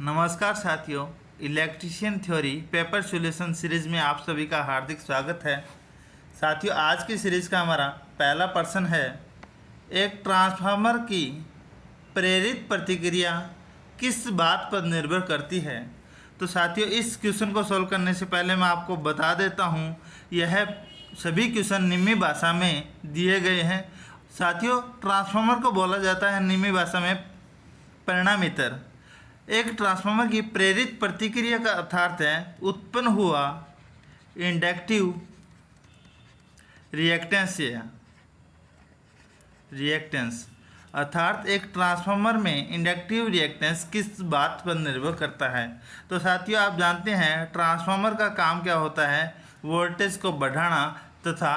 नमस्कार साथियों, electrician theory paper solution series में आप सभी का हार्दिक स्वागत है। साथियों, आज की सीरीज का हमारा पहला प्रश्न है, एक ट्रांसफार्मर की प्रेरित प्रतिक्रिया किस बात पर निर्भर करती है। तो साथियों, इस क्वेश्चन को सॉल्व करने से पहले मैं आपको बता देता हूँ, यह सभी क्वेश्चन निम्न भाषा में दिए गए हैं। साथियों, ट्रांसफार्मर को बोला जाता है निम्न भाषा में परिणामीतर। एक ट्रांसफार्मर की प्रेरित प्रतिक्रिया का अर्थ है उत्पन्न हुआ इंडक्टिव रिएक्टेंस अर्थात एक ट्रांसफार्मर में इंडक्टिव रिएक्टेंस किस बात पर निर्भर करता है। तो साथियों, आप जानते हैं ट्रांसफार्मर का काम क्या होता है, वोल्टेज को बढ़ाना तथा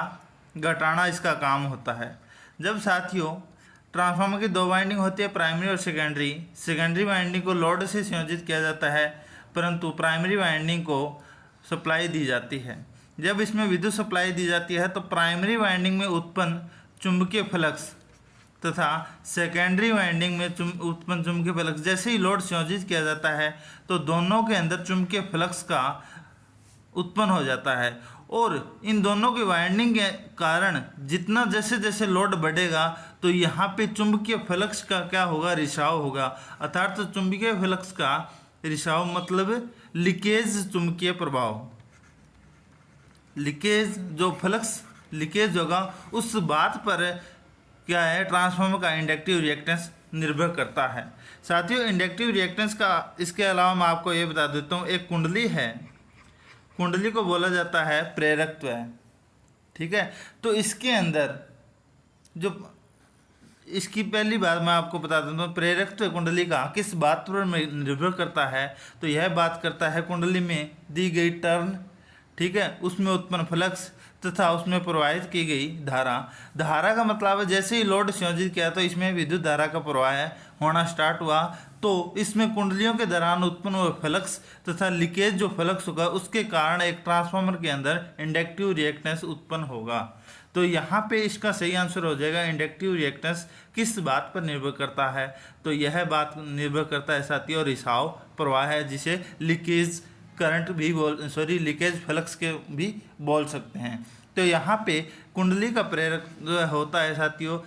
घटाना इसका काम होता है। जब साथियों ट्रांसफार्मर की दो वाइंडिंग होती है, प्राइमरी और सेकेंडरी वाइंडिंग को लोड से संयोजित किया जाता है, परंतु प्राइमरी वाइंडिंग को सप्लाई दी जाती है। जब इसमें विद्युत सप्लाई दी जाती है तो प्राइमरी वाइंडिंग में उत्पन्न चुंबकीय फ्लक्स तथा सेकेंडरी वाइंडिंग में उत्पन्न चुंबकीय फ्लक्स जैसे ही लोड संयोजित किया जाता है तो दोनों के अंदर चुंबकीय फ्लक्स का उत्पन्न हो जाता है, और इन दोनों की वाइंडिंग के कारण जितना जैसे जैसे लोड बढ़ेगा तो यहाँ पे चुंबकीय फ्लक्स का क्या होगा, रिसाव होगा। अर्थात तो चुंबकीय फ्लक्स का रिसाव मतलब लीकेज चुंबकीय प्रभाव, लीकेज जो फ्लक्स लीकेज होगा उस बात पर क्या है, ट्रांसफार्मर का इंडक्टिव रिएक्टेंस निर्भर करता है। साथियों, इंडक्टिव रिएक्टेंस का इसके अलावा मैं आपको ये बता देता हूँ, एक कुंडली है, कुंडली को बोला जाता है प्रेरकत्व है, ठीक है। तो इसके अंदर जो इसकी पहली बात मैं आपको बता देता हूँ, प्रेरकत्व कुंडली का किस बात पर निर्भर करता है। तो यह बात करता है कुंडली में दी गई टर्न, ठीक है, उसमें उत्पन्न फ्लक्स तथा उसमें प्रवाहित की गई धारा। धारा का मतलब है जैसे ही लोड संयोजित किया तो इसमें विद्युत धारा का प्रवाह होना स्टार्ट हुआ, तो इसमें कुंडलियों के दौरान उत्पन्न हुए फ्लक्स तथा लीकेज जो फ्लक्स होगा उसके कारण एक ट्रांसफार्मर के अंदर इंडक्टिव रिएक्टेंस उत्पन्न होगा। तो यहाँ पे इसका सही आंसर हो जाएगा, इंडक्टिव रिएक्टेंस किस बात पर निर्भर करता है। तो यह बात निर्भर करता है साथियों रिसाव प्रवाह है, जिसे लीकेज करंट भी लीकेज फ्लक्स के भी बोल सकते हैं। तो यहाँ पे कुंडली का प्रेरक जो होता है साथियों,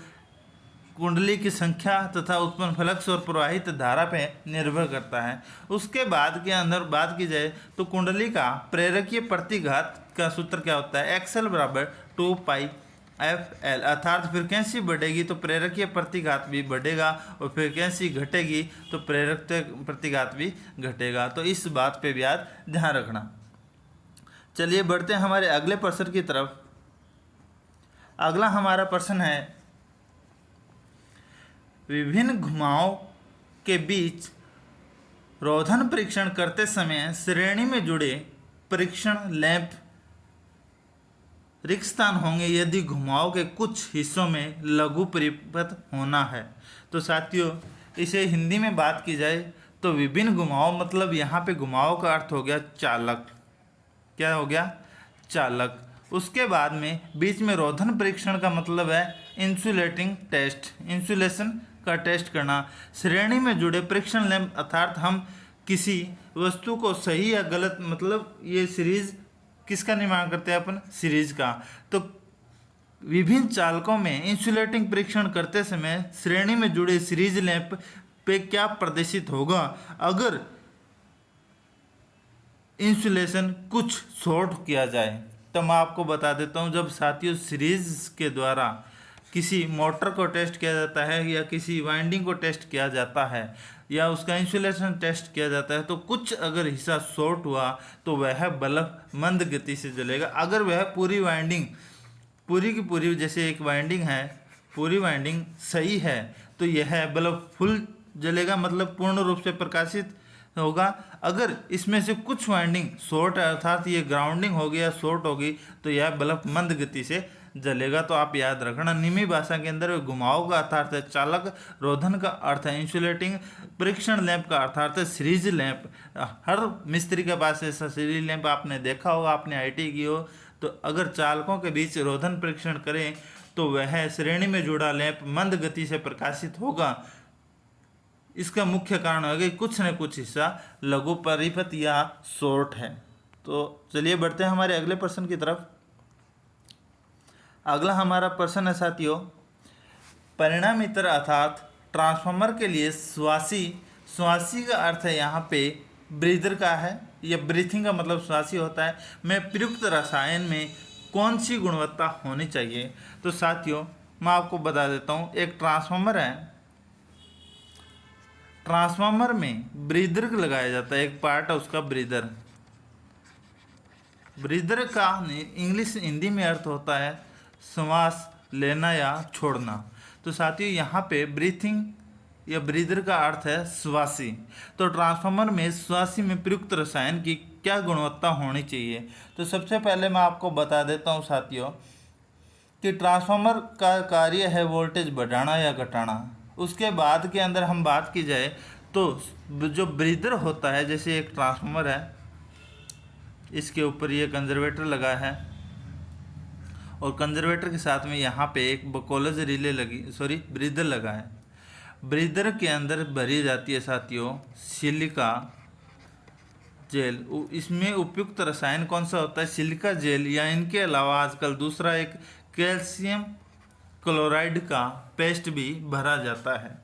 कुंडली की संख्या तथा उत्पन्न फ्लक्स और प्रवाहित धारा पे निर्भर करता है। उसके बाद के अंदर बात की जाए तो कुंडली का प्रेरकीय प्रतिघात का सूत्र क्या होता है, XL बराबर 2πfL। अर्थात फ्रिक्वेंसी बढ़ेगी तो प्रेरकीय प्रतिघात भी बढ़ेगा और फ्रिक्वेंसी घटेगी तो प्रेरक प्रतिघात भी घटेगा। तो इस बात पे भी याद ध्यान रखना। चलिए बढ़ते हैं हमारे अगले प्रश्न की तरफ। अगला हमारा प्रश्न है, विभिन्न घुमाव के बीच रोधन परीक्षण करते समय श्रेणी में जुड़े परीक्षण लैंप रिक्त स्थान होंगे यदि घुमाव के कुछ हिस्सों में लघु परिपथ होना है। तो साथियों, इसे हिंदी में बात की जाए तो विभिन्न घुमाव मतलब यहाँ पे घुमाव का अर्थ हो गया चालक, क्या हो गया, चालक। उसके बाद में बीच में रोधन परीक्षण का मतलब है इंसुलेटिंग टेस्ट, इंसुलेशन का टेस्ट करना। श्रेणी में जुड़े परीक्षण लैंप अर्थात हम किसी वस्तु को सही या गलत, मतलब ये सीरीज किसका निर्माण करते हैं अपन, सीरीज का। तो विभिन्न चालकों में इंसुलेटिंग परीक्षण करते समय श्रेणी में जुड़े सीरीज लैंप पे क्या प्रदर्शित होगा अगर इंसुलेशन कुछ शॉर्ट किया जाए। तो मैं आपको बता देता हूँ, जब साथियों सीरीज के द्वारा किसी मोटर को टेस्ट किया जाता है या किसी वाइंडिंग को टेस्ट किया जाता है या उसका इंसुलेशन टेस्ट किया जाता है तो कुछ अगर हिस्सा शॉर्ट हुआ तो वह बल्ब मंद गति से जलेगा। अगर वह पूरी वाइंडिंग पूरी की पूरी, जैसे एक वाइंडिंग है, पूरी वाइंडिंग सही है तो यह बल्ब फुल जलेगा, मतलब पूर्ण रूप से प्रकाशित होगा। अगर इसमें से कुछ वाइंडिंग शॉर्ट है अर्थात ये ग्राउंडिंग हो गया, शॉर्ट होगी, तो यह बल्ब मंद गति से जलेगा। तो आप याद रखना, निमी भाषा के अंदर घुमाव का अर्थ है चालक, रोधन का अर्थ है इंसुलेटिंग, परीक्षण लैंप का अर्थ है सीरीज लैंप। हर मिस्त्री के पास ऐसा सीरीज लैंप आपने देखा होगा, आपने आईटी की हो। तो अगर चालकों के बीच रोधन परीक्षण करें तो वह श्रेणी में जुड़ा लैंप मंद गति से प्रकाशित होगा। इसका मुख्य कारण है कि कुछ न कुछ हिस्सा लघु परिपथ या शॉर्ट है। तो चलिए बढ़ते हैं हमारे अगले प्रश्न की तरफ। अगला हमारा प्रश्न है साथियों, परिणामित्र अर्थात ट्रांसफार्मर के लिए श्वासी, श्वासी का अर्थ है यहाँ पे ब्रीदर का है, या ब्रीथिंग का मतलब श्वासी होता है, में प्रयुक्त रसायन में कौन सी गुणवत्ता होनी चाहिए। तो साथियों मैं आपको बता देता हूँ, एक ट्रांसफार्मर है, ट्रांसफार्मर में ब्रीदर लगाया जाता है, एक पार्ट है उसका ब्रीदर। ब्रीदर का इंग्लिश हिंदी में अर्थ होता है श्वास लेना या छोड़ना। तो साथियों यहाँ पे ब्रीथिंग या ब्रीदर का अर्थ है श्वासी। तो ट्रांसफार्मर में श्वासी में प्रयुक्त रसायन की क्या गुणवत्ता होनी चाहिए। तो सबसे पहले मैं आपको बता देता हूँ साथियों कि ट्रांसफार्मर का कार्य है वोल्टेज बढ़ाना या घटाना। उसके बाद के अंदर हम बात की जाए तो जो ब्रीदर होता है, जैसे एक ट्रांसफार्मर है, इसके ऊपर ये कंजर्वेटर लगा है और कंजर्वेटर के साथ में यहाँ पे एक बकोलज रिले ब्रीदर लगा है। ब्रीदर के अंदर भरी जाती है साथियों सिलिका जेल। इसमें उपयुक्त रसायन कौन सा होता है, सिलिका जेल, या इनके अलावा आजकल दूसरा एक कैल्शियम क्लोराइड का पेस्ट भी भरा जाता है।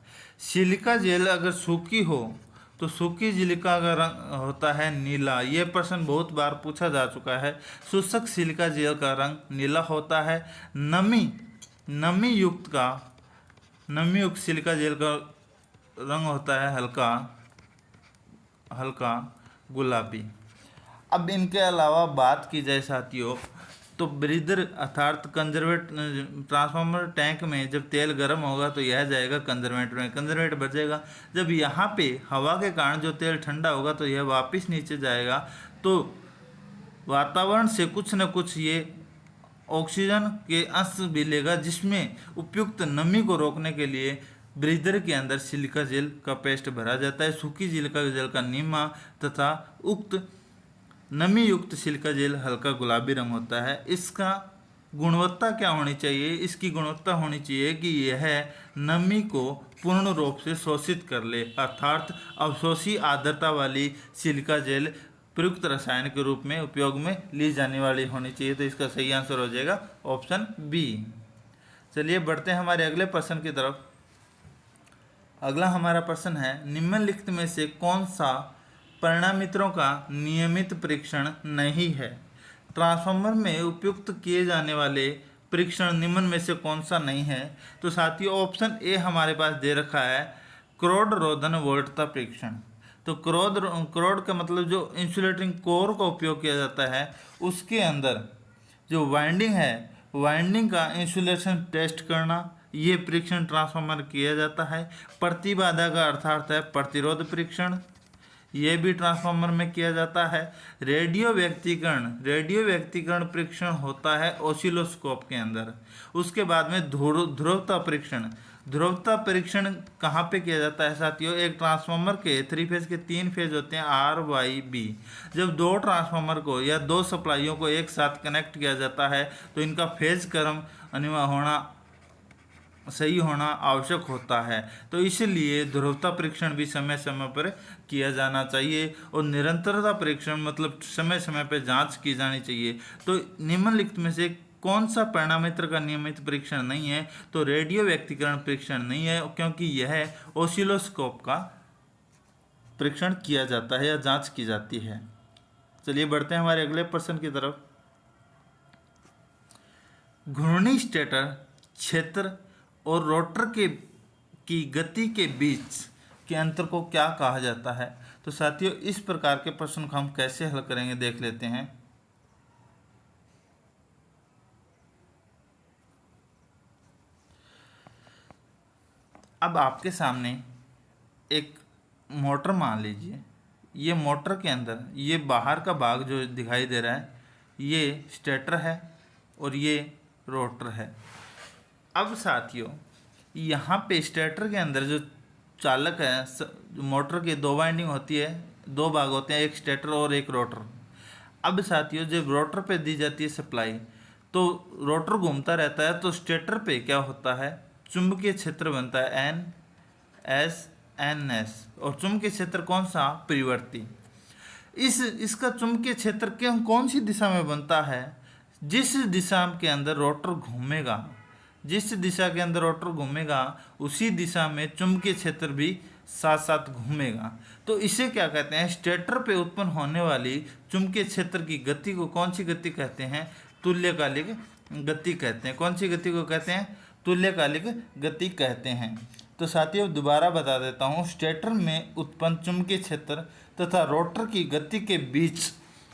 सिलिका जेल अगर सूखी हो तो सूखी सिलिका का रंग होता है नीला। ये प्रश्न बहुत बार पूछा जा चुका है। शुष्क सिलिका जेल का रंग नीला होता है। नमी युक्त सिलिका जेल का रंग होता है हल्का गुलाबी। अब इनके अलावा बात की जाए साथियों तो ब्रीदर अर्थात कंजर्वेट ट्रांसफार्मर टैंक में जब तेल गर्म होगा तो यह जाएगा कंजर्वेटर में, कंजर्वेटर बचेगा। जब यहाँ पे हवा के कारण जो तेल ठंडा होगा तो यह वापस नीचे जाएगा। तो वातावरण से कुछ न कुछ ये ऑक्सीजन के अंश भी लेगा, जिसमें उपयुक्त नमी को रोकने के लिए ब्रीदर के अंदर सिलिका जेल का पेस्ट भरा जाता है। सूखी सिलिका जेल का नीमा तथा उक्त नमी युक्त सिलिका जेल हल्का गुलाबी रंग होता है। इसका गुणवत्ता क्या होनी चाहिए, इसकी गुणवत्ता होनी चाहिए कि यह नमी को पूर्ण रूप से शोषित कर ले, अर्थात अवशोषी आर्द्रता वाली सिलिका जेल प्रयुक्त रसायन के रूप में उपयोग में ली जाने वाली होनी चाहिए। तो इसका सही आंसर हो जाएगा ऑप्शन बी। चलिए बढ़ते हैं हमारे अगले प्रश्न की तरफ। अगला हमारा प्रश्न है, निम्नलिखित में से कौन सा परिणामित्रों का नियमित परीक्षण नहीं है। ट्रांसफार्मर में उपयुक्त किए जाने वाले परीक्षण निम्न में से कौन सा नहीं है। तो साथियों ऑप्शन ए हमारे पास दे रखा है क्रोड रोधन वोल्टता परीक्षण। तो क्रोड का मतलब जो इंसुलेटिंग कोर का उपयोग किया जाता है, उसके अंदर जो वाइंडिंग है, वाइंडिंग का इंसुलेशन टेस्ट करना, ये परीक्षण ट्रांसफार्मर किया जाता है। प्रतिबाधा का अर्थात है प्रतिरोध परीक्षण, ये भी ट्रांसफार्मर में किया जाता है। रेडियो व्यक्तीकरण परीक्षण होता है ओसिलोस्कोप के अंदर। उसके बाद में ध्रुवता परीक्षण कहाँ पे किया जाता है साथियों, एक ट्रांसफार्मर के 3 फेज के 3 फेज होते हैं RYB। जब दो ट्रांसफार्मर को या दो सप्लाइयों को एक साथ कनेक्ट किया जाता है तो इनका फेज क्रम सही होना आवश्यक होता है। तो इसलिए ध्रुवता परीक्षण भी समय समय पर किया जाना चाहिए और निरंतरता परीक्षण मतलब समय समय पर जांच की जानी चाहिए। तो निम्नलिखित में से कौन सा परिणामित्र का नियमित परीक्षण नहीं है। तो रेडियो व्यक्तीकरण परीक्षण नहीं है, क्योंकि यह ओसिलोस्कोप का परीक्षण किया जाता है या जांच की जाती है। चलिए बढ़ते हैं हमारे अगले प्रश्न की तरफ। घूर्णी स्टेटर क्षेत्र और रोटर की गति के बीच के अंतर को क्या कहा जाता है। तो साथियों इस प्रकार के प्रश्न को हम कैसे हल करेंगे देख लेते हैं। अब आपके सामने एक मोटर मान लीजिए, ये मोटर के अंदर ये बाहर का भाग जो दिखाई दे रहा है ये स्टेटर है और ये रोटर है। अब साथियों यहाँ पे स्टेटर के अंदर जो चालक है, मोटर के 2 वाइंडिंग होती है, 2 भाग होते हैं, एक स्टेटर और एक रोटर। अब साथियों जब रोटर पे दी जाती है सप्लाई तो रोटर घूमता रहता है, तो स्टेटर पे क्या होता है चुंबकीय क्षेत्र बनता है NS NS। और चुंबकीय क्षेत्र कौन सा? परिवर्ती। इसका चुंबकीय क्षेत्र कौन सी दिशा में बनता है? जिस दिशा के अंदर रोटर घूमेगा, जिस दिशा के अंदर रोटर घूमेगा उसी दिशा में चुंबकीय क्षेत्र भी साथ साथ घूमेगा। तो इसे क्या कहते हैं? स्टेटर पे उत्पन्न होने वाली चुंबकीय क्षेत्र की गति को कौन सी गति कहते हैं? तुल्यकालिक गति कहते हैं। कौन सी गति को कहते हैं? तुल्यकालिक गति कहते हैं। तो साथियों दोबारा बता देता हूँ, स्टेटर में उत्पन्न चुंबकीय क्षेत्र तथा रोटर की गति के बीच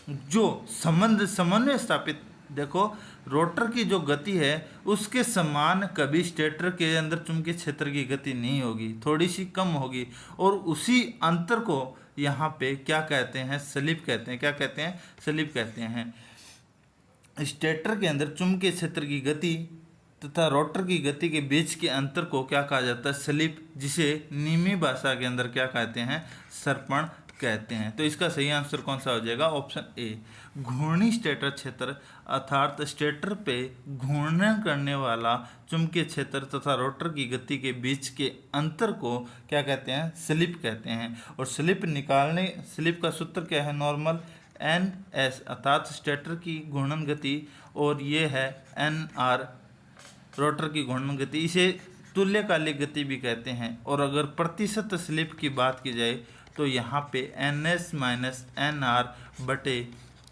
जो समन्वय स्थापित, देखो रोटर की जो गति है उसके समान कभी स्टेटर के अंदर चुंबकीय क्षेत्र की गति नहीं होगी, थोड़ी सी कम होगी। और उसी अंतर को यहाँ पे क्या कहते हैं? स्लिप कहते हैं। क्या कहते हैं? स्लिप कहते हैं। स्टेटर के अंदर चुंबकीय क्षेत्र की गति तथा रोटर की गति के बीच के अंतर को क्या कहा जाता है? स्लिप, जिसे नीमी भाषा के अंदर क्या कहते हैं? सर्पण कहते हैं। तो इसका सही आंसर कौन सा हो जाएगा? ऑप्शन ए, घूर्णी स्टेटर क्षेत्र, अर्थात स्टेटर पे घूर्णन करने वाला चुंबकीय क्षेत्र तथा रोटर की गति के बीच के अंतर को क्या कहते हैं? स्लिप कहते हैं। और स्लिप का सूत्र क्या है? नॉर्मल NS, अर्थात स्टेटर की घूर्णन गति, और ये है NR, रोटर की घूर्णन गति। इसे तुल्यकालिक गति भी कहते हैं। और अगर प्रतिशत स्लिप की बात की जाए तो यहाँ पे NS माइनस NR बटे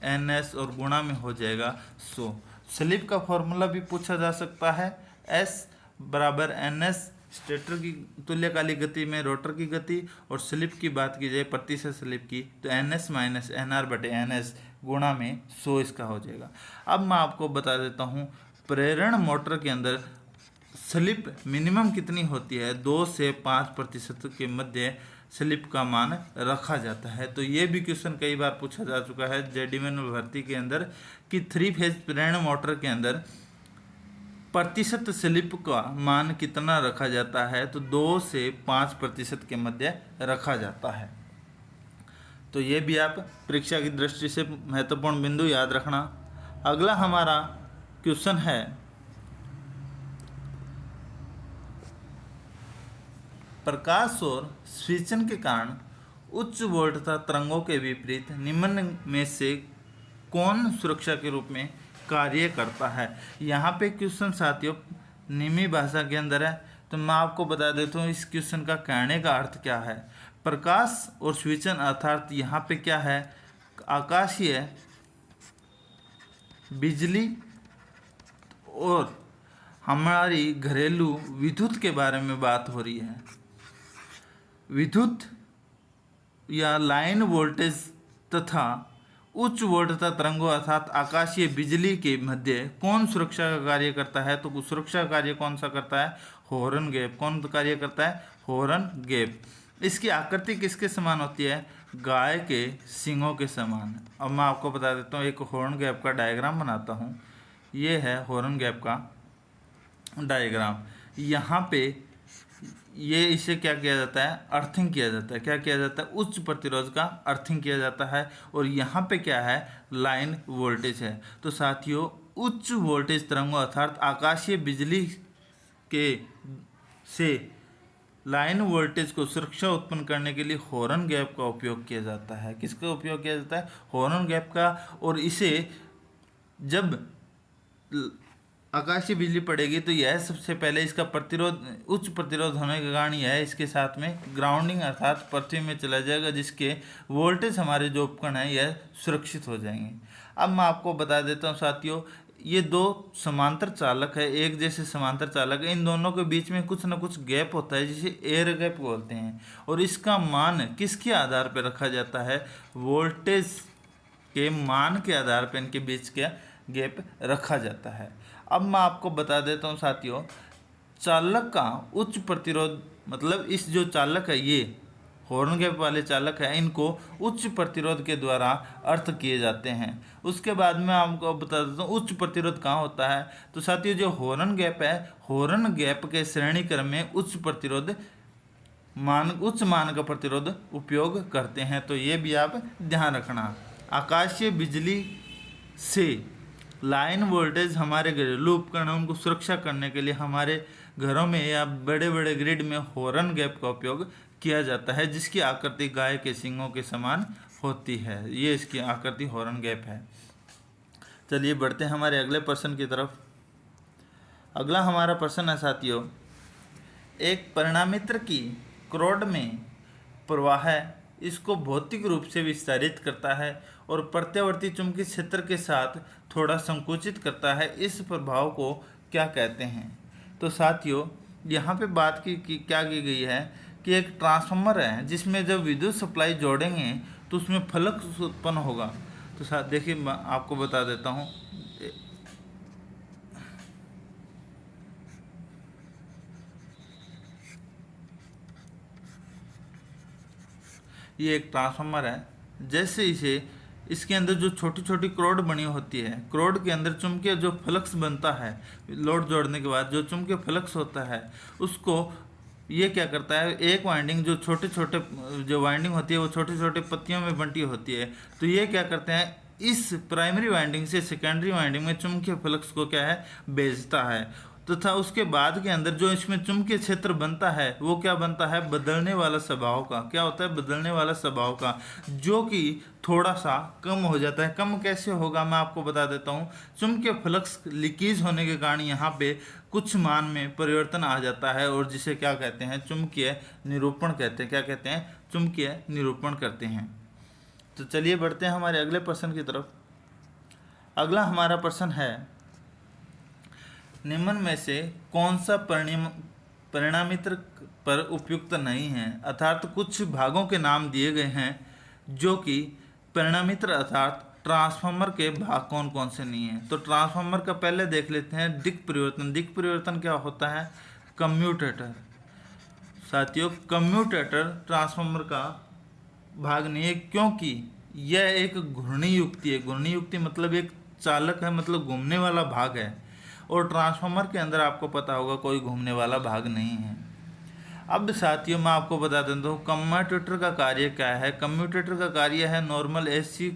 NS और गुणा में हो जाएगा 100। स्लिप का फॉर्मूला भी पूछा जा सकता है, S बराबर NS, स्टेटर की तुल्यकालिक गति में रोटर की गति, और स्लिप की बात की जाए प्रतिशत स्लिप की तो NS माइनस NR बटे NS गुणा में 100 इसका हो जाएगा। अब मैं आपको बता देता हूँ, प्रेरण मोटर के अंदर स्लिप मिनिमम कितनी होती है? 2 से 5% के मध्य स्लिप का मान रखा जाता है। तो ये भी क्वेश्चन कई बार पूछा जा चुका है जेडी मैनुअल भर्ती के अंदर कि 3 फेज प्रेरण मोटर के अंदर प्रतिशत स्लिप का मान कितना रखा जाता है? तो 2 से 5% के मध्य रखा जाता है। तो ये भी आप परीक्षा की दृष्टि से महत्वपूर्ण बिंदु याद रखना। अगला हमारा क्वेश्चन है, प्रकाश और स्विचन के कारण उच्च वोल्टता तरंगों के विपरीत निम्न में से कौन सुरक्षा के रूप में कार्य करता है? यहाँ पे क्वेश्चन साथियों निमी भाषा के अंदर है, तो मैं आपको बता देता हूँ इस क्वेश्चन का कहने का अर्थ क्या है। प्रकाश और स्विचन अर्थात यहाँ पे क्या है? आकाशीय बिजली और हमारी घरेलू विद्युत के बारे में बात हो रही है। विद्युत या लाइन वोल्टेज तथा उच्च वोल्टता तरंगों अर्थात आकाशीय बिजली के मध्य कौन सुरक्षा का कार्य करता है? तो सुरक्षा कार्य कौन सा करता है? Horn gap. कौन कार्य करता है? Horn gap. इसकी आकृति किसके समान होती है? गाय के सींगों के समान। अब मैं आपको बता देता हूँ, एक हॉर्न गैप का डायग्राम बनाता हूँ। ये है हॉर्न गैप का डायग्राम। यहाँ पे ये इसे क्या किया जाता है? अर्थिंग किया जाता है। क्या किया जाता है? उच्च प्रतिरोध का अर्थिंग किया जाता है। और यहाँ पे क्या है? लाइन वोल्टेज है। तो साथियों उच्च वोल्टेज तरंगों अर्थात आकाशीय बिजली के से लाइन वोल्टेज को सुरक्षा उत्पन्न करने के लिए हॉर्न गैप का उपयोग किया जाता है। किसका उपयोग किया जाता है? हॉर्न गैप का। और इसे जब आकाशीय बिजली पड़ेगी तो यह सबसे पहले इसका प्रतिरोध उच्च प्रतिरोध होने के कारण यह इसके साथ में ग्राउंडिंग अर्थात पृथ्वी में चला जाएगा, जिसके वोल्टेज हमारे जो उपकरण है यह सुरक्षित हो जाएंगे। अब मैं आपको बता देता हूँ साथियों, ये दो समांतर चालक है, एक जैसे समांतर चालक है। इन दोनों के बीच में कुछ ना कुछ गैप होता है जिसे एयर गैप बोलते हैं। और इसका मान किसके आधार पर रखा जाता है? वोल्टेज के मान के आधार पर इनके बीच का गैप रखा जाता है। अब मैं आपको बता देता हूँ साथियों, चालक का उच्च प्रतिरोध मतलब इस जो चालक है ये हॉर्न गैप वाले चालक है, इनको उच्च प्रतिरोध के द्वारा अर्थ किए जाते हैं। उसके बाद में आपको बता देता हूँ उच्च प्रतिरोध कहाँ होता है। तो साथियों जो हॉर्न गैप है, हॉर्न गैप के श्रेणी क्रम में उच्च मान का प्रतिरोध उपयोग करते हैं। तो ये भी आप ध्यान रखना। आकाशीय बिजली से लाइन वोल्टेज हमारे घरेलू उपकरण उनको सुरक्षा करने के लिए हमारे घरों में या बड़े बड़े ग्रिड में हॉर्न गैप का उपयोग किया जाता है, जिसकी आकृति गाय के सींगों के समान होती है। ये इसकी आकृति हॉर्न गैप है। चलिए बढ़ते हैं हमारे अगले प्रश्न की तरफ। अगला हमारा प्रश्न है साथियों, एक परिणामित्र की क्रोड में प्रवाह इसको भौतिक रूप से विस्तारित करता है और प्रत्यावर्ती चुंबकीय क्षेत्र के साथ थोड़ा संकुचित करता है। इस प्रभाव को क्या कहते हैं? तो साथियों यहाँ पे बात क्या की गई है कि एक ट्रांसफार्मर है जिसमें जब विद्युत सप्लाई जोड़ेंगे तो उसमें फ्लक्स उत्पन्न होगा। तो साथ देखिए मैं आपको बता देता हूँ। ये एक ट्रांसफार्मर है, जैसे इसके अंदर जो छोटी छोटी क्रोड बनी होती है, क्रोड के अंदर चुंबकीय जो फ्लक्स बनता है लोड जोड़ने के बाद, जो चुंबकीय फ्लक्स होता है उसको ये क्या करता है, एक वाइंडिंग जो छोटे छोटे जो वाइंडिंग होती है वो छोटे छोटे पत्तियों में बंटी होती है, तो ये क्या करते हैं इस प्राइमरी वाइंडिंग से सेकेंडरी वाइंडिंग में चुंबकीय फ्लक्स को क्या है भेजता है, तथा उसके बाद के अंदर जो इसमें चुंबकीय क्षेत्र बनता है वो क्या बनता है, बदलने वाला स्वभाव का। क्या होता है, बदलने वाला स्वभाव का, जो कि थोड़ा सा कम हो जाता है। कम कैसे होगा मैं आपको बता देता हूँ। चुंबकीय फ्लक्स लीकेज होने के कारण यहाँ पे कुछ मान में परिवर्तन आ जाता है और जिसे क्या कहते हैं, चुंबकीय निरूपण कहते हैं। क्या कहते हैं, चुंबकीय निरूपण करते हैं। तो चलिए बढ़ते हैं हमारे अगले प्रश्न की तरफ। अगला हमारा प्रश्न है, निम्न में से कौन सा परिणामित्र पर उपयुक्त नहीं है, अर्थात कुछ भागों के नाम दिए गए हैं जो कि परिणामित्र अर्थात ट्रांसफार्मर के भाग कौन कौन से नहीं हैं। तो ट्रांसफार्मर का पहले देख लेते हैं दिक् परिवर्तन। दिक् परिवर्तन क्या होता है, कम्यूटेटर। साथियों कम्यूटेटर ट्रांसफार्मर का भाग नहीं है, क्योंकि यह एक घूर्णी युक्ति है। घूर्णी युक्ति मतलब एक चालक है, मतलब घूमने वाला भाग है, और ट्रांसफार्मर के अंदर आपको पता होगा कोई घूमने वाला भाग नहीं है। अब साथियों मैं आपको बता देता हूँ कम्यूटेटर का कार्य क्या है। कम्यूटेटर का कार्य है नॉर्मल डीसी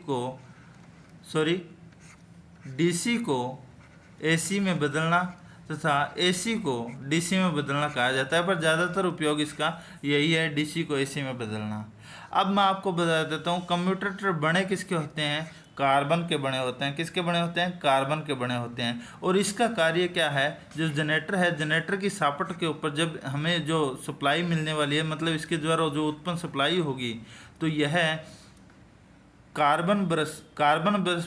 को एसी में बदलना तथा एसी को डीसी में बदलना कहा जाता है, पर ज़्यादातर उपयोग इसका यही है, डीसी को एसी में बदलना। अब मैं आपको बता देता हूँ कम्यूटेटर बने किसके होते हैं, कार्बन के बने होते हैं। किसके बने होते हैं, कार्बन के बने होते हैं। और इसका कार्य क्या है, जो जनरेटर है, जनरेटर की सापट के ऊपर जब हमें जो सप्लाई मिलने वाली है, मतलब इसके द्वारा जो उत्पन्न सप्लाई होगी, तो यह कार्बन ब्रश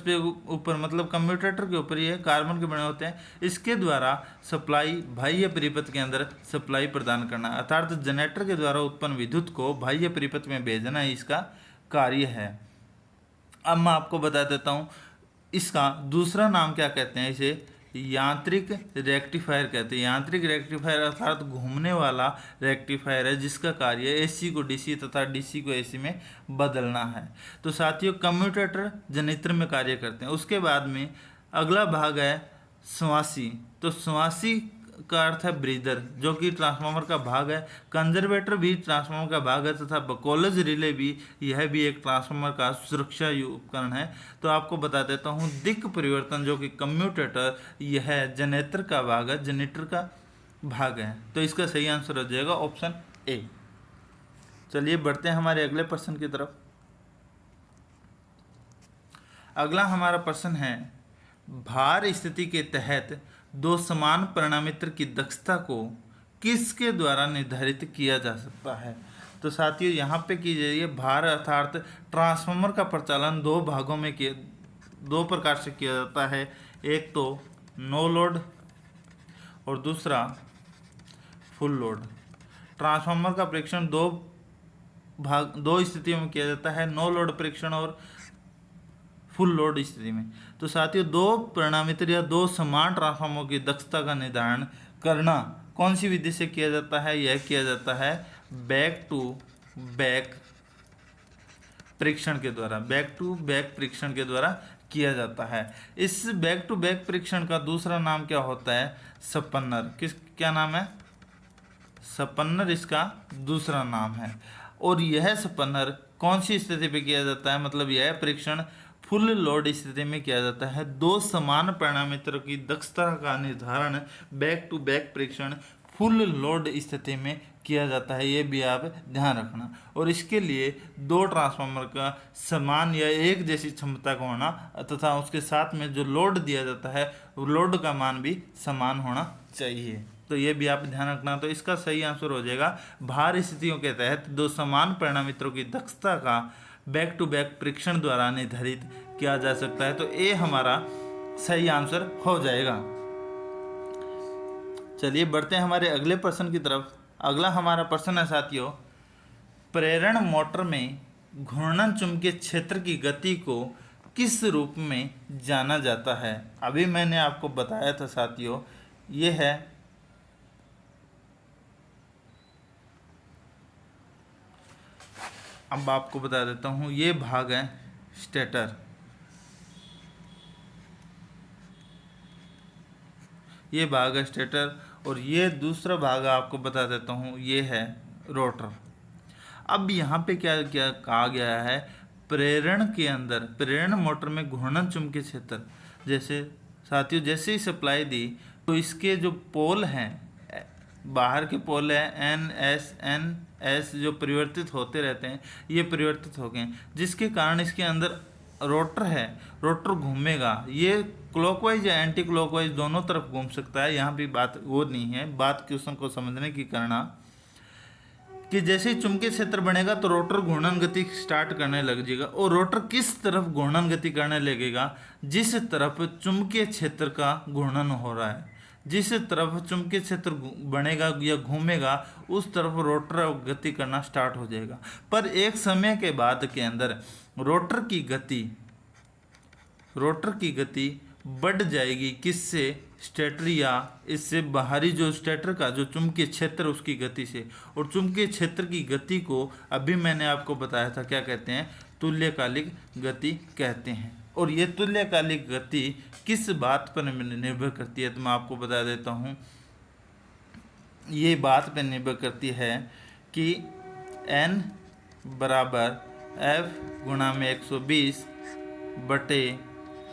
पे ऊपर, मतलब कम्यूटेटर के ऊपर ये कार्बन के बने होते हैं। इसके द्वारा सप्लाई बाह्य परिपथ के अंदर सप्लाई प्रदान करना, अर्थात जनरेटर के द्वारा उत्पन्न विद्युत को बाह्य परिपथ में भेजना ही इसका कार्य है। अब मैं आपको बता देता हूँ इसका दूसरा नाम क्या कहते हैं, इसे यांत्रिक रेक्टिफायर कहते हैं। यांत्रिक रेक्टिफायर अर्थात घूमने वाला रेक्टिफायर है, जिसका कार्य एसी को डीसी तथा डीसी को एसी में बदलना है। तो साथियों कम्यूटेटर जनित्र में कार्य करते हैं। उसके बाद में अगला भाग है श्वासी। तो श्वासी का अर्थ है ब्रीदर, जो कि ट्रांसफार्मर का भाग है। कंजर्वेटर भी ट्रांसफार्मर का भाग है तथा बकोलज रिले भी, यह भी एक ट्रांसफार्मर का सुरक्षा उपकरण है। तो आपको बता देता हूँ दिक् परिवर्तन जो कि कम्यूटेटर, यह जनरेटर का भाग है, जनरेटर का भाग है। तो इसका सही आंसर हो जाएगा ऑप्शन ए। चलिए बढ़ते हैं हमारे अगले प्रश्न की तरफ। अगला हमारा प्रश्न है, भार स्थिति के तहत दो समान परिणामित्र की दक्षता को किसके द्वारा निर्धारित किया जा सकता है। तो साथियों यहाँ पे की जाइए, भार अर्थात ट्रांसफार्मर का प्रचालन दो भागों में दो प्रकार से किया जाता है। एक तो नो लोड और दूसरा फुल लोड। ट्रांसफार्मर का परीक्षण दो स्थितियों में किया जाता है, नो लोड परीक्षण और फुल लोड स्थिति में। तो साथियों दो परिणामित्र या दो समान ट्रांसफार्मर की दक्षता का निर्धारण करना कौन सी विधि से किया जाता है, यह किया जाता है बैक टू बैक परीक्षण के द्वारा। बैक टू बैक परीक्षण के द्वारा किया जाता है। इस बैक टू बैक परीक्षण का दूसरा नाम क्या होता है, स्पन्नर। क्या नाम है, स्पन्नर इसका दूसरा नाम है। और यह स्पन्नर कौन सी स्थिति पे किया जाता है, मतलब यह परीक्षण फुल लोड स्थिति में किया जाता है। दो समान परिणामित्र की दक्षता का निर्धारण बैक टू बैक परीक्षण फुल लोड स्थिति में किया जाता है, ये भी आप ध्यान रखना। और इसके लिए दो ट्रांसफार्मर का समान या एक जैसी क्षमता का होना तथा उसके साथ में जो लोड दिया जाता है वो लोड का मान भी समान होना चाहिए, तो ये भी आप ध्यान रखना। तो इसका सही आंसर हो जाएगा भार स्थितियों के तहत दो समान परिणामित्रों की दक्षता का बैक टू बैक परीक्षण द्वारा निर्धारित किया जा सकता है, तो ये हमारा सही आंसर हो जाएगा। चलिए बढ़ते हैं हमारे अगले प्रश्न की तरफ। अगला हमारा प्रश्न है साथियों, प्रेरण मोटर में घूर्णन चुंबकीय क्षेत्र की गति को किस रूप में जाना जाता है। अभी मैंने आपको बताया था साथियों, ये है अब आपको बता देता हूँ, ये भाग है स्टेटर, ये भाग है स्टेटर, और ये दूसरा भाग आपको बता देता हूँ, ये है रोटर। अब यहाँ पे क्या क्या कहा गया है, प्रेरण के अंदर प्रेरण मोटर में घूर्णन चुंबकीय क्षेत्र, जैसे साथियों जैसे ही सप्लाई दी तो इसके जो पोल हैं, बाहर के पोल हैं एन एस जो परिवर्तित होते रहते हैं, ये परिवर्तित हो गए, जिसके कारण इसके अंदर रोटर है, रोटर घूमेगा, ये क्लॉकवाइज या एंटी क्लॉकवाइज दोनों तरफ घूम सकता है। यहाँ भी बात वो नहीं है, बात क्वेश्चन को समझने की करना कि जैसे ही चुंबकीय क्षेत्र बनेगा तो रोटर घूर्णन गति स्टार्ट करने लग जाएगा, और रोटर किस तरफ घूर्णन गति करने लगेगा, जिस तरफ चुंबकीय क्षेत्र का घूर्णन हो रहा है, जिस तरफ चुंबकीय क्षेत्र बनेगा या घूमेगा उस तरफ रोटर गति करना स्टार्ट हो जाएगा। पर एक समय के बाद के अंदर रोटर की गति बढ़ जाएगी, किससे, स्टेटर या इससे बाहरी जो स्टेटर का जो चुंबकीय क्षेत्र उसकी गति से, और चुंबकीय क्षेत्र की गति को अभी मैंने आपको बताया था क्या कहते हैं, तुल्यकालिक गति कहते हैं। और ये तुल्यकालिक गति किस बात पर निर्भर करती है, तो मैं आपको बता देता हूँ, ये बात पर निर्भर करती है कि n बराबर F गुणा में 120 बटे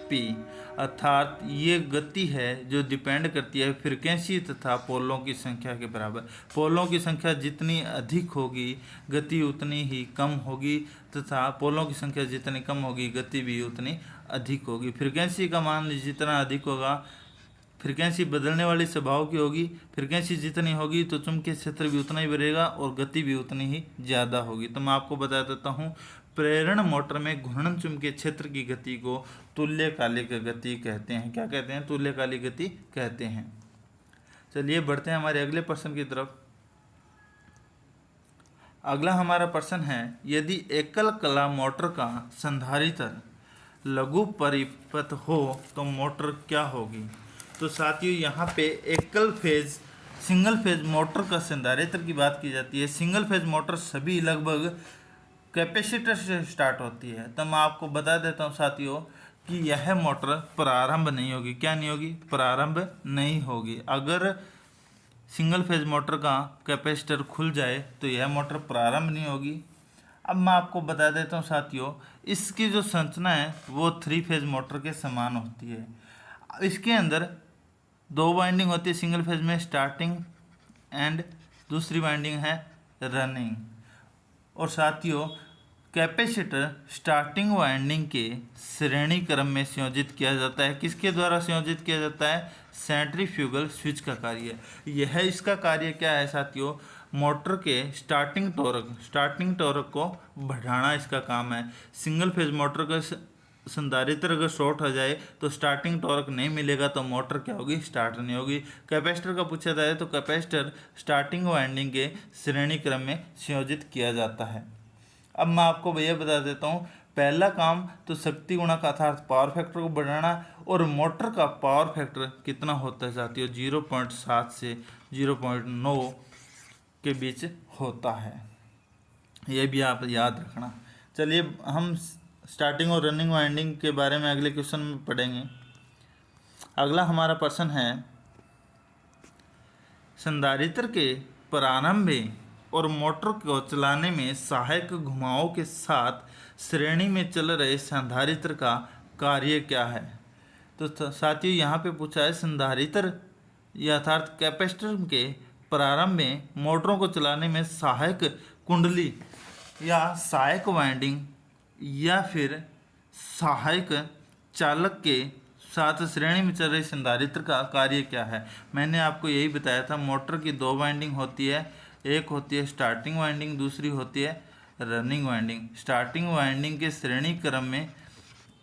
P, अर्थात ये गति है जो डिपेंड करती है फ्रीक्वेंसी तथा पोलों की संख्या के बराबर। पोलों की संख्या जितनी अधिक होगी गति उतनी ही कम होगी, तथा पोलों की संख्या जितनी कम होगी गति भी उतनी अधिक होगी। फ्रीक्वेंसी का मान जितना अधिक होगा, फ्रीक्वेंसी बदलने वाली स्वभाव की होगी, फ्रीक्वेंसी जितनी होगी तो चुंबकीय क्षेत्र भी उतना ही बढ़ेगा और गति भी उतनी ही ज़्यादा होगी। तो मैं आपको बता देता हूँ, प्रेरण मोटर में घूर्णन चुंबकीय क्षेत्र की गति को तुल्यकालिक गति कहते हैं। क्या कहते हैं, तुल्यकालिक गति कहते हैं। चलिए बढ़ते हैं हमारे अगले प्रश्न की तरफ। अगला हमारा प्रश्न है, यदि एकल कला मोटर का संधारित्र लघु परिपथ हो तो मोटर क्या होगी। तो साथियों यहाँ पे एकल फेज सिंगल फेज मोटर का संधारित्र की बात की जाती है। सिंगल फेज मोटर सभी लगभग कैपेसिटर से स्टार्ट होती है। तो मैं आपको बता देता हूँ साथियों कि यह मोटर प्रारंभ नहीं होगी। क्या नहीं होगी, प्रारंभ नहीं होगी। अगर सिंगल फेज मोटर का कैपेसिटर खुल जाए तो यह मोटर प्रारंभ नहीं होगी। अब मैं आपको बता देता हूँ साथियों, इसकी जो संरचना है वो 3 फेज मोटर के समान होती है। इसके अंदर 2 वाइंडिंग होती है सिंगल फेज में, स्टार्टिंग एंड दूसरी वाइंडिंग है रनिंग। और साथियों कैपेसिटर स्टार्टिंग वाइंडिंग के श्रेणी क्रम में संयोजित किया जाता है। किसके द्वारा संयोजित किया जाता है, सेंट्रीफ्यूगल स्विच का कार्य। यह इसका कार्य क्या है साथियों, मोटर के स्टार्टिंग टॉर्क को बढ़ाना इसका काम है। सिंगल फेज मोटर का संधारित्र अगर शॉर्ट हो जाए तो स्टार्टिंग टॉर्क नहीं मिलेगा तो मोटर क्या होगी, स्टार्ट नहीं होगी। कैपेसिटर का पूछा जाए तो कैपेसिटर स्टार्टिंग वाइंडिंग के श्रेणी क्रम में संयोजित किया जाता है। अब मैं आपको भैया बता देता हूँ, पहला काम तो शक्ति गुणा का अर्थात पावर फैक्टर को बढ़ाना, और मोटर का पावर फैक्टर कितना होता है साथियों, 0.7 से 0.9 के बीच होता है। ये भी आप याद रखना। चलिए हम स्टार्टिंग और रनिंग वाइंडिंग के बारे में अगले क्वेश्चन में पढ़ेंगे। अगला हमारा प्रश्न है, संधारित्र के प्रारंभ में और मोटर को चलाने में सहायक घुमावों के साथ श्रेणी में चल रहे संधारित्र का कार्य क्या है। तो साथियों यहाँ पे पूछा है संधारित्र अर्थात कैपेसिटर के प्रारंभ में मोटरों को चलाने में सहायक कुंडली या सहायक वाइंडिंग या फिर सहायक चालक के साथ श्रेणी में चल रहे संधारित्र का कार्य क्या है। मैंने आपको यही बताया था, मोटर की दो वाइंडिंग होती है, एक होती है स्टार्टिंग वाइंडिंग, दूसरी होती है रनिंग वाइंडिंग। स्टार्टिंग वाइंडिंग के श्रेणी क्रम में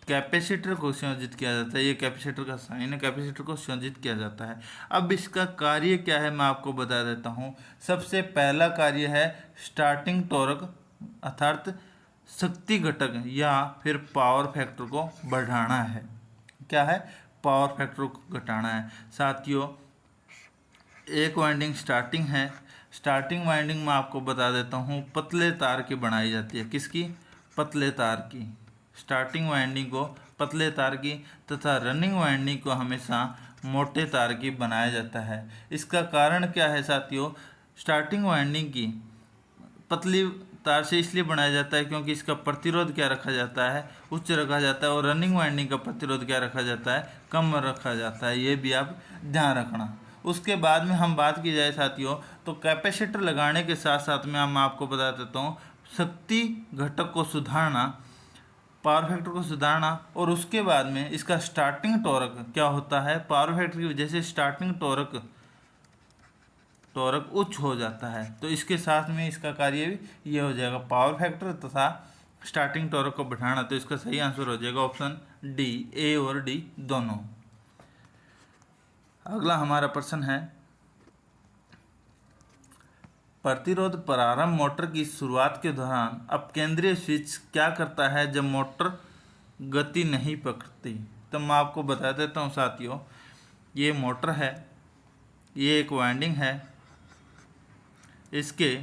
कैपेसिटर को संयोजित किया जाता है, ये कैपेसिटर का साइन है, कैपेसिटर को संयोजित किया जाता है। अब इसका कार्य क्या है मैं आपको बता देता हूँ। सबसे पहला कार्य है स्टार्टिंग टॉर्क अर्थात शक्ति घटक या फिर पावर फैक्टर को बढ़ाना है। क्या है? पावर फैक्टर को घटाना है। साथियों, एक वाइंडिंग स्टार्टिंग है, स्टार्टिंग वाइंडिंग में आपको बता देता हूँ पतले तार की बनाई जाती है। किसकी? पतले तार की। स्टार्टिंग वाइंडिंग को पतले तार की तथा रनिंग वाइंडिंग को हमेशा मोटे तार की बनाया जाता है। इसका कारण क्या है साथियों? स्टार्टिंग वाइंडिंग की पतली तार से इसलिए बनाया जाता है क्योंकि इसका प्रतिरोध क्या रखा जाता है? उच्च रखा जाता है। और रनिंग वाइंडिंग का प्रतिरोध क्या रखा जाता है? कम रखा जाता है। ये भी आप ध्यान रखना। उसके बाद में हम बात की जाए साथियों तो कैपेसिटर लगाने के साथ साथ में हम आपको बता देता हूँ शक्ति घटक को सुधारना, पावर फैक्टर को सुधारना, और उसके बाद में इसका स्टार्टिंग टॉर्क क्या होता है? पावर फैक्टर की वजह से स्टार्टिंग टॉर्क उच्च हो जाता है। तो इसके साथ में इसका कार्य भी ये हो जाएगा, पावर फैक्टर तथा स्टार्टिंग टॉर्क को बढ़ाना। तो इसका सही आंसर हो जाएगा ऑप्शन डी, ए और डी दोनों। अगला हमारा प्रश्न है प्रतिरोध प्रारंभ मोटर की शुरुआत के दौरान अपकेंद्रीय स्विच क्या करता है जब मोटर गति नहीं पकड़ती? तो मैं आपको बता देता हूँ साथियों, ये मोटर है, ये एक वाइंडिंग है, इसके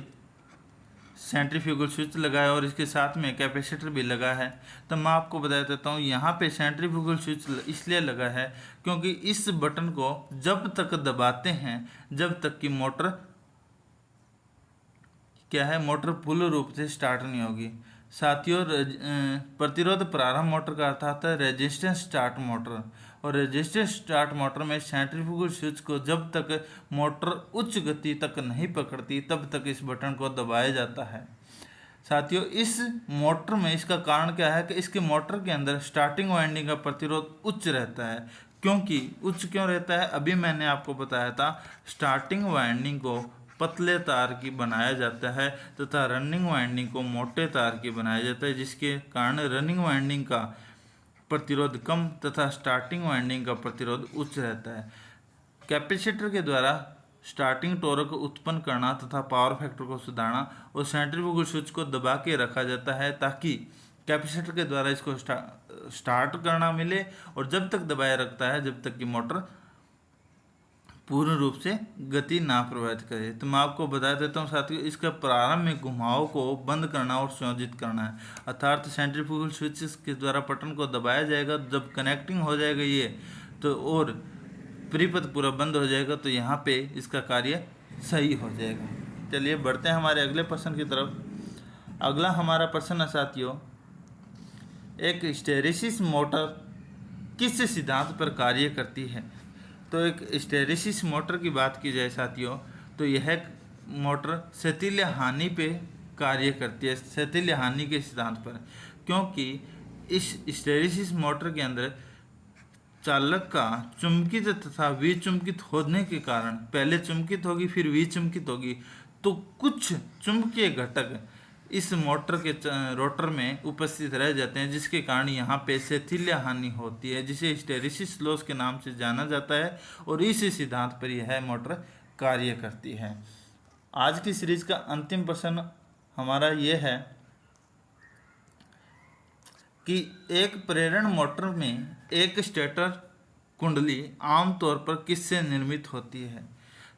सेंट्रीफ्यूगल स्विच लगा है और इसके साथ में कैपेसिटर भी लगा है। तो मैं आपको बता देता हूँ यहाँ पे सेंट्रीफ्यूगल स्विच इसलिए लगा है क्योंकि इस बटन को जब तक दबाते हैं जब तक कि मोटर क्या है, मोटर पूर्ण रूप से स्टार्ट नहीं होगी। साथियों, प्रतिरोध प्रारंभ मोटर का अर्थ आता है रेजिस्टेंस स्टार्ट मोटर, और रेजिस्टेंस स्टार्ट मोटर में सेंट्रीफ्यूगल स्विच को जब तक मोटर उच्च गति तक नहीं पकड़ती तब तक इस बटन को दबाया जाता है। साथियों, इस मोटर में इसका कारण क्या है कि इसके मोटर के अंदर स्टार्टिंग वाइंडिंग का प्रतिरोध उच्च रहता है। क्योंकि उच्च क्यों रहता है? अभी मैंने आपको बताया था, स्टार्टिंग वाइंडिंग को पतले तार की बनाया जाता है तथा रनिंग वाइंडिंग को मोटे तार की बनाया जाता है, जिसके कारण रनिंग वाइंडिंग का प्रतिरोध कम तथा स्टार्टिंग वाइंडिंग का प्रतिरोध उच्च रहता है। कैपेसिटर के द्वारा स्टार्टिंग टॉर्क उत्पन्न करना तथा पावर फैक्टर को सुधारना और सेंट्रीफ्यूगल स्विच को दबा के रखा जाता है ताकि कैपेसिटर के द्वारा इसको स्टार्ट करना मिले, और जब तक दबाए रखता है जब तक कि मोटर पूर्ण रूप से गति ना प्रभावित करे। तो मैं आपको बता देता हूँ साथियों, इसका प्रारंभ में घुमाव को बंद करना और संयोजित करना है, अर्थात सेंट्रीफ्यूगल स्विच के द्वारा बटन को दबाया जाएगा। जब कनेक्टिंग हो जाएगा ये तो और परिपथ पूरा बंद हो जाएगा तो यहाँ पे इसका कार्य सही हो जाएगा। चलिए बढ़ते हैं हमारे अगले प्रश्न की तरफ। अगला हमारा प्रश्न है साथियों, एक हिस्टैरिसीस मोटर किस सिद्धांत पर कार्य करती है? तो एक हिस्टैरिसीस मोटर की बात की जाए साथियों तो यह मोटर शैथिल्य हानि पे कार्य करती है, शैथिल्य हानि के सिद्धांत पर। क्योंकि इस हिस्टैरिसीस मोटर के अंदर चालक का चुंबकित तथा विचुंबकित होने के कारण, पहले चुंबकित होगी फिर विचुंबकित होगी, तो कुछ चुंबकीय घटक इस मोटर के रोटर में उपस्थित रह जाते हैं, जिसके कारण यहाँ पे शैथिल्य हानि होती है, जिसे हिस्टैरिसीस लॉस के नाम से जाना जाता है, और इस सिद्धांत पर यह मोटर कार्य करती है। आज की सीरीज का अंतिम प्रश्न हमारा ये है कि एक प्रेरण मोटर में एक स्टेटर कुंडली आमतौर पर किससे निर्मित होती है?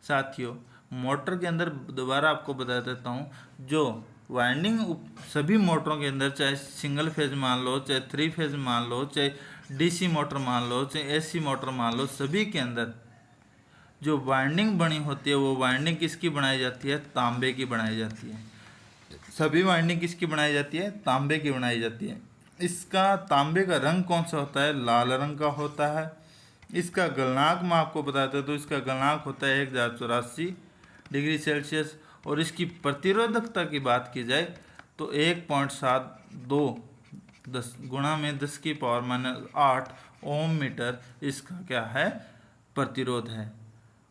साथियों, मोटर के अंदर दोबारा आपको बता देता हूँ, जो वाइंडिंग सभी मोटरों के अंदर, चाहे सिंगल फेज मान लो, चाहे 3 फेज मान लो, चाहे डीसी मोटर मान लो, चाहे एसी मोटर मान लो, सभी के अंदर जो वाइंडिंग बनी होती है वो वाइंडिंग किसकी बनाई जाती है? तांबे की बनाई जाती है। सभी वाइंडिंग किसकी बनाई जाती है? तांबे की बनाई जाती है। इसका तांबे का रंग कौन सा होता है? लाल रंग का होता है। इसका गलनांक मैं आपको बताता हूँ तो इसका गलनांक होता है 1084 डिग्री सेल्सियस। और इसकी प्रतिरोधकता की बात की जाए तो 1.72 गुणा में 10⁻⁸ ओम मीटर इसका क्या है, प्रतिरोध है।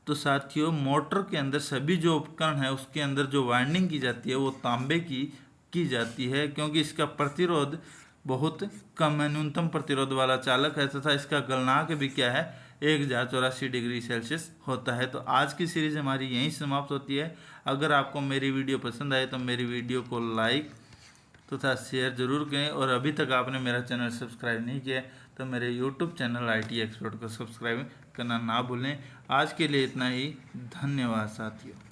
तो साथियों, मोटर के अंदर सभी जो उपकरण है उसके अंदर जो वाइंडिंग की जाती है वो तांबे की जाती है, क्योंकि इसका प्रतिरोध बहुत कम है, न्यूनतम प्रतिरोध वाला चालक है तथा इसका गलनांक भी क्या है, 1084 डिग्री सेल्सियस होता है। तो आज की सीरीज हमारी यहीं समाप्त होती है। अगर आपको मेरी वीडियो पसंद आए तो मेरी वीडियो को लाइक तथा शेयर जरूर करें, और अभी तक आपने मेरा चैनल सब्सक्राइब नहीं किया तो मेरे यूट्यूब चैनल IT एक्सपर्ट को सब्सक्राइब करना ना भूलें। आज के लिए इतना ही, धन्यवाद साथियों।